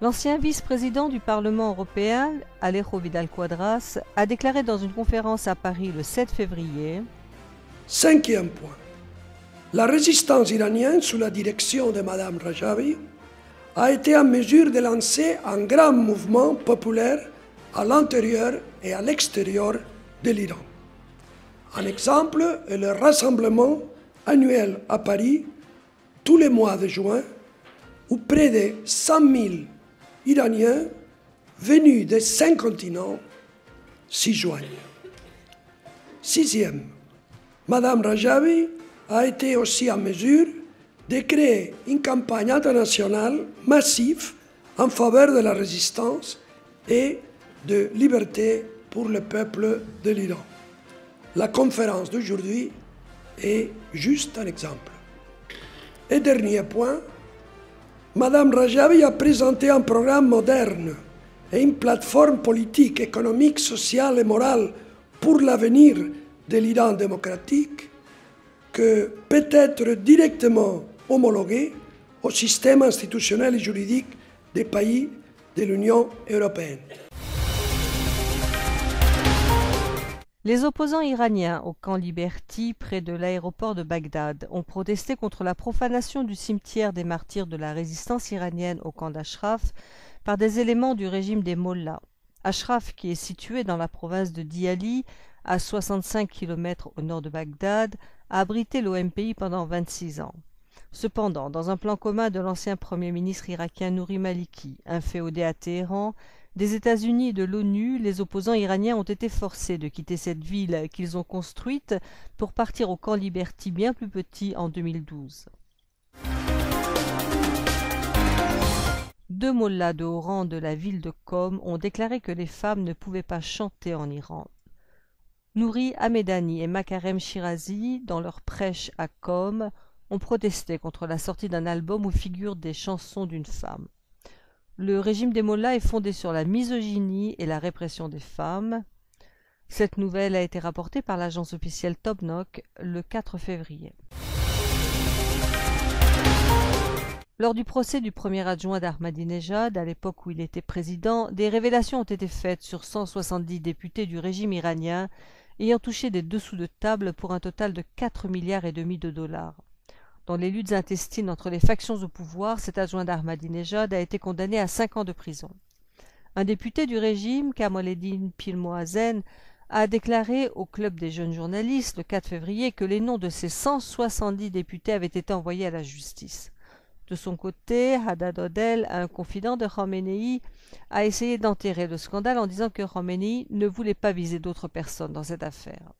L'ancien vice-président du Parlement européen, Alejo Vidal-Quadras, a déclaré dans une conférence à Paris le 7 février « Cinquième point. La résistance iranienne sous la direction de Mme Rajavi a été en mesure de lancer un grand mouvement populaire à l'intérieur et à l'extérieur de l'Iran. Un exemple est le rassemblement annuel à Paris tous les mois de juin où près de 100 000 Iraniens venus des 5 continents s'y joignent. Sixième, Mme Rajavi a été aussi en mesure de créer une campagne internationale massive en faveur de la résistance et de liberté pour le peuple de l'Iran. La conférence d'aujourd'hui est juste un exemple. Et dernier point, Mme Rajavi a présenté un programme moderne et une plateforme politique, économique, sociale et morale pour l'avenir de l'Iran démocratique que peut être directement homologué au système institutionnel et juridique des pays de l'Union européenne. Les opposants iraniens au camp Liberty, près de l'aéroport de Bagdad, ont protesté contre la profanation du cimetière des martyrs de la résistance iranienne au camp d'Ashraf par des éléments du régime des Mollahs. Ashraf, qui est situé dans la province de Diyali, à 65 km au nord de Bagdad, a abrité l'OMPI pendant 26 ans. Cependant, dans un plan commun de l'ancien Premier ministre irakien Nouri Maliki, inféodé à Téhéran, des États-Unis et de l'ONU, les opposants iraniens ont été forcés de quitter cette ville qu'ils ont construite pour partir au camp Liberty bien plus petit en 2012. Deux mollahs de haut rang de la ville de Qom ont déclaré que les femmes ne pouvaient pas chanter en Iran. Nouri Hamedani et Makarem Shirazi, dans leur prêche à Qom, ont protesté contre la sortie d'un album où figurent des chansons d'une femme. Le régime des mollahs est fondé sur la misogynie et la répression des femmes. Cette nouvelle a été rapportée par l'agence officielle Tobnok le 4 février. Lors du procès du premier adjoint d'Ahmadinejad, à l'époque où il était président, des révélations ont été faites sur 170 députés du régime iranien ayant touché des dessous de table pour un total de 4,5 milliards de dollars. Dans les luttes intestines entre les factions au pouvoir, cet adjoint d'Ahmadinejad a été condamné à 5 ans de prison. Un député du régime, Kamaledin Pilmohazen, a déclaré au Club des jeunes journalistes le 4 février que les noms de ces 170 députés avaient été envoyés à la justice. De son côté, Haddad Odel, un confident de Khomeini, a essayé d'enterrer le scandale en disant que Khomeini ne voulait pas viser d'autres personnes dans cette affaire.